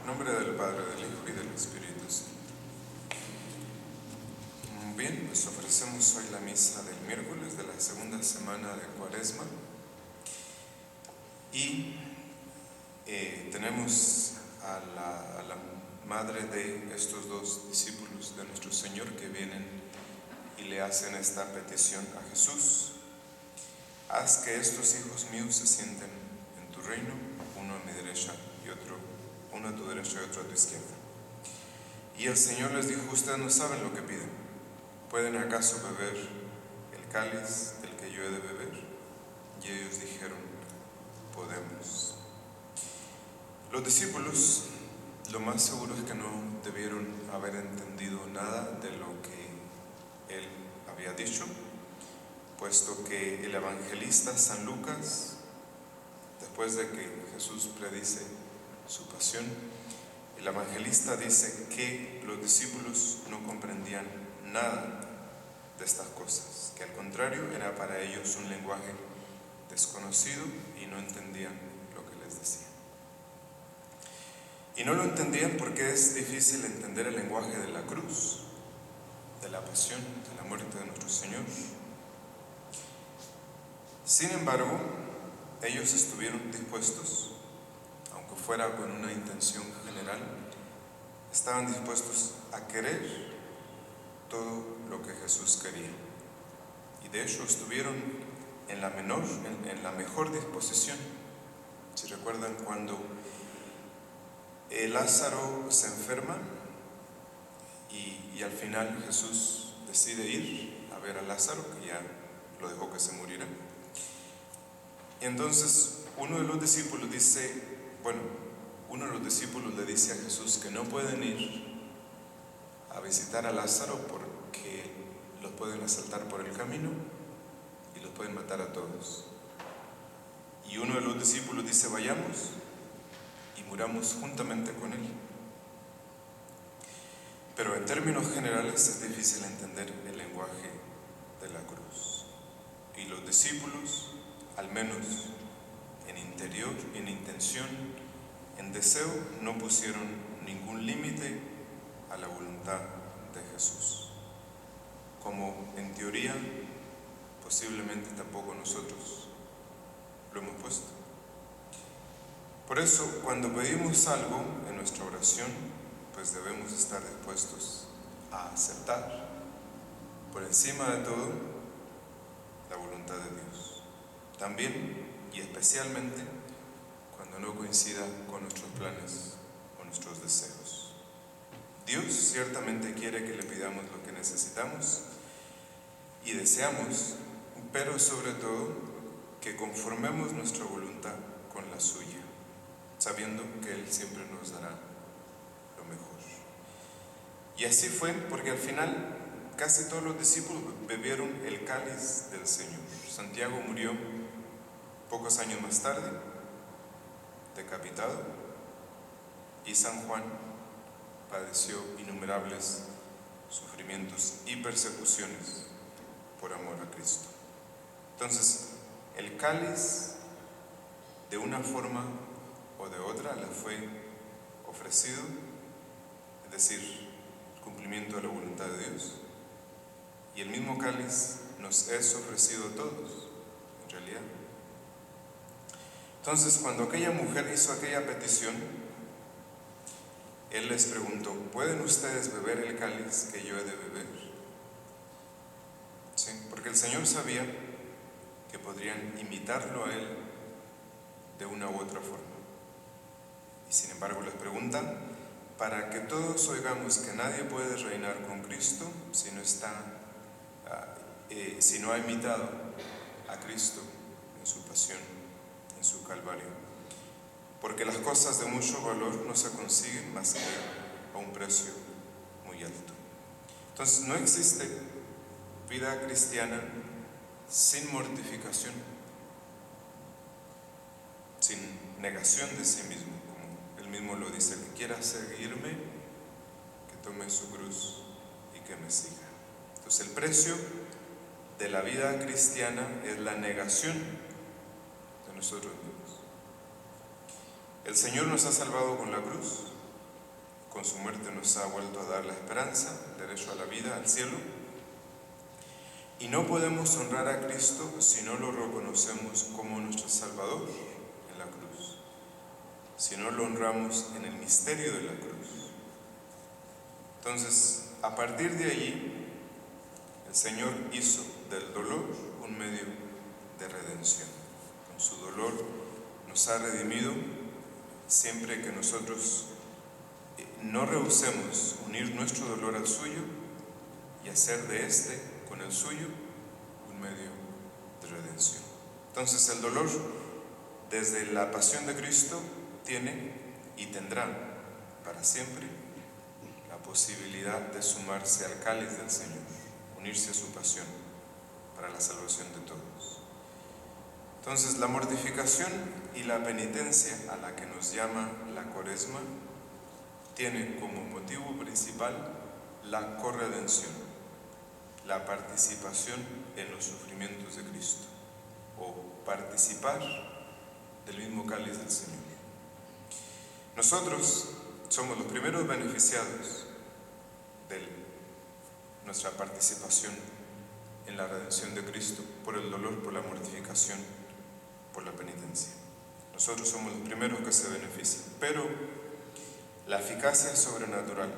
En nombre del Padre, del Hijo y del Espíritu Santo. Bien, pues ofrecemos hoy la misa del miércoles de la segunda semana de Cuaresma y tenemos a la madre de estos dos discípulos de nuestro Señor que vienen y le hacen esta petición a Jesús: haz que estos hijos míos se sienten en tu reino, uno a mi derecha y otro, uno a tu derecha y otro a tu izquierda. Y el Señor les dijo: ustedes no saben lo que piden. ¿Pueden acaso beber el cáliz del que yo he de beber? Y ellos dijeron: podemos. Los discípulos, lo más seguro es que no debieron haber entendido nada de lo que Él había dicho, puesto que el evangelista San Lucas, después de que Jesús predice su pasión, el evangelista dice que los discípulos no comprendían nada de estas cosas, que al contrario era para ellos un lenguaje desconocido y no entendían lo que les decía. Y no lo entendían porque es difícil entender el lenguaje de la cruz, de la pasión, de la muerte de nuestro Señor. Sin embargo, ellos estuvieron dispuestos, aunque fuera con una intención general, estaban dispuestos a querer todo lo que Jesús quería. Y de hecho estuvieron en la mejor disposición. Si recuerdan, cuando Lázaro se enferma y al final Jesús decide ir a ver a Lázaro, que ya lo dejó que se muriera. Y entonces uno de los discípulos le dice a Jesús que no pueden ir a visitar a Lázaro porque los pueden asaltar por el camino y los pueden matar a todos. Y uno de los discípulos dice: vayamos y muramos juntamente con él. Pero en términos generales es difícil entender el lenguaje de la cruz. Y los discípulos, al menos en interior, en intención, en deseo, no pusieron ningún límite a la voluntad de Jesús, como en teoría posiblemente tampoco nosotros lo hemos puesto. Por eso, cuando pedimos algo en nuestra oración, pues debemos estar dispuestos a aceptar por encima de todo la voluntad de Dios. También y especialmente cuando no coincida con nuestros planes o nuestros deseos. Dios ciertamente quiere que le pidamos lo que necesitamos y deseamos, pero sobre todo que conformemos nuestra voluntad con la suya, sabiendo que Él siempre nos dará lo mejor. Y así fue, porque al final casi todos los discípulos bebieron el cáliz del Señor. Santiago murió pocos años más tarde, decapitado, y San Juan padeció innumerables sufrimientos y persecuciones por amor a Cristo. Entonces, el cáliz, de una forma o de otra, le fue ofrecido, es decir, el cumplimiento de la voluntad de Dios, y el mismo cáliz nos es ofrecido a todos, en realidad. Entonces, cuando aquella mujer hizo aquella petición, Él les preguntó: ¿pueden ustedes beber el cáliz que yo he de beber? Sí, porque el Señor sabía que podrían imitarlo a Él de una u otra forma. Y sin embargo les pregunta para que todos oigamos que nadie puede reinar con Cristo si no ha imitado a Cristo en su pasión, en su calvario. Porque las cosas de mucho valor no se consiguen más que a un precio muy alto. Entonces no existe vida cristiana sin mortificación, sin negación de sí mismo, como Él mismo lo dice: el que quiera seguirme, que tome su cruz y que me siga. Entonces el precio de la vida cristiana es la negación de nosotros mismos. El Señor nos ha salvado con la cruz, con su muerte nos ha vuelto a dar la esperanza, el derecho a la vida, al cielo. Y no podemos honrar a Cristo si no lo reconocemos como nuestro Salvador en la cruz, si no lo honramos en el misterio de la cruz. Entonces, a partir de allí, el Señor hizo del dolor un medio de redención. Con su dolor nos ha redimido siempre que nosotros no rehusemos unir nuestro dolor al suyo y hacer de este, con el suyo, un medio de redención. Entonces el dolor, desde la pasión de Cristo, tiene y tendrá para siempre la posibilidad de sumarse al cáliz del Señor, unirse a su pasión para la salvación de todos. Entonces la mortificación y la penitencia a la que nos llama la Cuaresma tiene como motivo principal la corredención, la participación en los sufrimientos de Cristo, o participar del mismo cáliz del Señor. Nosotros somos los primeros beneficiados de nuestra participación en la redención de Cristo por el dolor, por la mortificación, por la penitencia. Nosotros somos los primeros que se benefician, pero la eficacia sobrenatural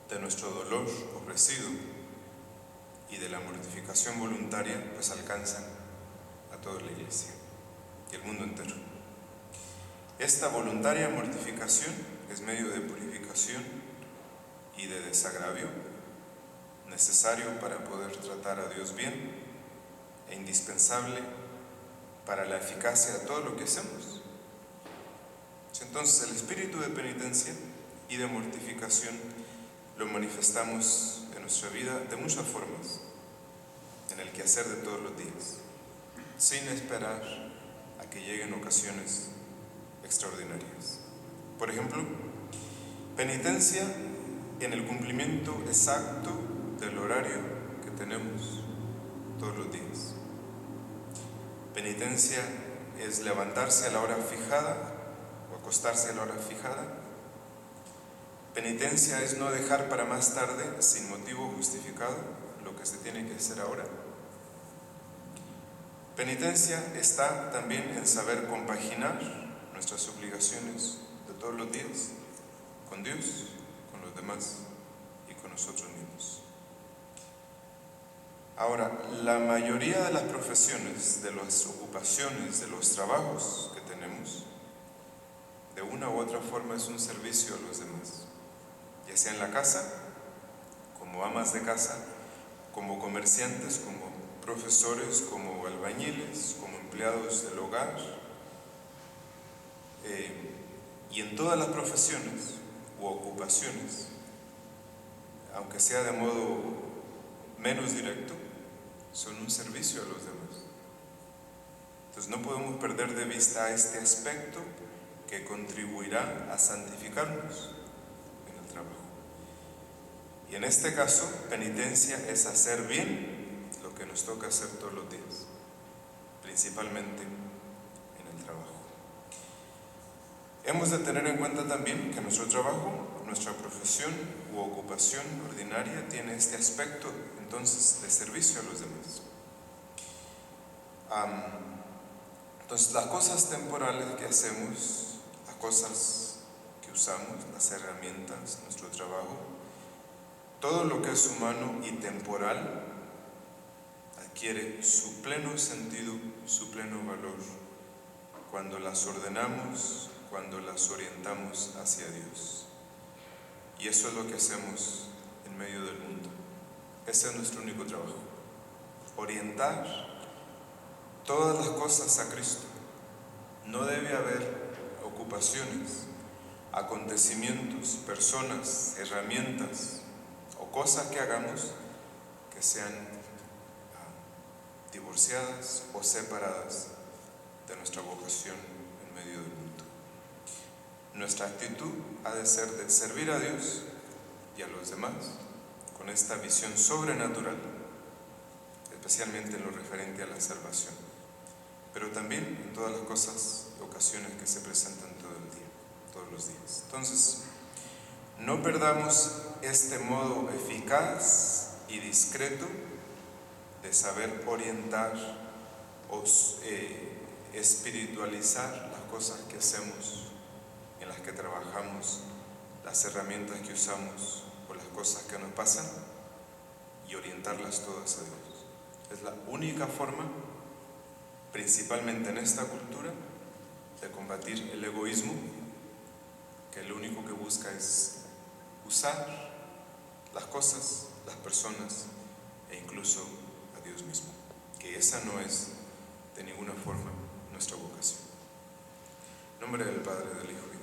de nuestro dolor ofrecido y de la mortificación voluntaria pues alcanzan a toda la Iglesia y el mundo entero. Esta voluntaria mortificación es medio de purificación y de desagravio necesario para poder tratar a Dios bien e indispensable para la eficacia de todo lo que hacemos. Entonces el espíritu de penitencia y de mortificación lo manifestamos en nuestra vida de muchas formas, en el quehacer de todos los días, sin esperar a que lleguen ocasiones extraordinarias. Por ejemplo, penitencia en el cumplimiento exacto del horario que tenemos todos los días. Penitencia es levantarse a la hora fijada o acostarse a la hora fijada. Penitencia es no dejar para más tarde, sin motivo justificado, lo que se tiene que hacer ahora. Penitencia está también en saber compaginar nuestras obligaciones de todos los días con Dios, con los demás y con nosotros mismos. Ahora, la mayoría de las profesiones, de las ocupaciones, de los trabajos que tenemos, de una u otra forma es un servicio a los demás, ya sea en la casa, como amas de casa, como comerciantes, como profesores, como albañiles, como empleados del hogar, y en todas las profesiones u ocupaciones, aunque sea de modo menos directo, son un servicio a los demás. Entonces no podemos perder de vista este aspecto que contribuirá a santificarnos en el trabajo. Y en este caso, penitencia es hacer bien lo que nos toca hacer todos los días, principalmente en el trabajo. Hemos de tener en cuenta también que nuestro trabajo, nuestra profesión u ocupación ordinaria tiene este aspecto entonces de servicio a los demás. Entonces las cosas temporales que hacemos, las cosas que usamos, las herramientas, nuestro trabajo, todo lo que es humano y temporal adquiere su pleno sentido, su pleno valor cuando las ordenamos, cuando las orientamos hacia Dios. Y eso es lo que hacemos en medio del mundo. Ese es nuestro único trabajo. Orientar todas las cosas a Cristo. No debe haber ocupaciones, acontecimientos, personas, herramientas o cosas que hagamos que sean divorciadas o separadas de nuestra vocación en medio del mundo. Nuestra actitud ha de ser de servir a Dios y a los demás con esta visión sobrenatural, especialmente en lo referente a la salvación, pero también en todas las cosas y ocasiones que se presentan todo el día, todos los días. Entonces, No perdamos este modo eficaz y discreto de saber orientar o espiritualizar las cosas que hacemos, en las que trabajamos, las herramientas que usamos o las cosas que nos pasan, y orientarlas todas a Dios. Es la única forma, principalmente en esta cultura, de combatir el egoísmo, que lo único que busca es usar las cosas, las personas e incluso a Dios mismo, que esa no es de ninguna forma nuestra vocación. En nombre del Padre, del Hijo y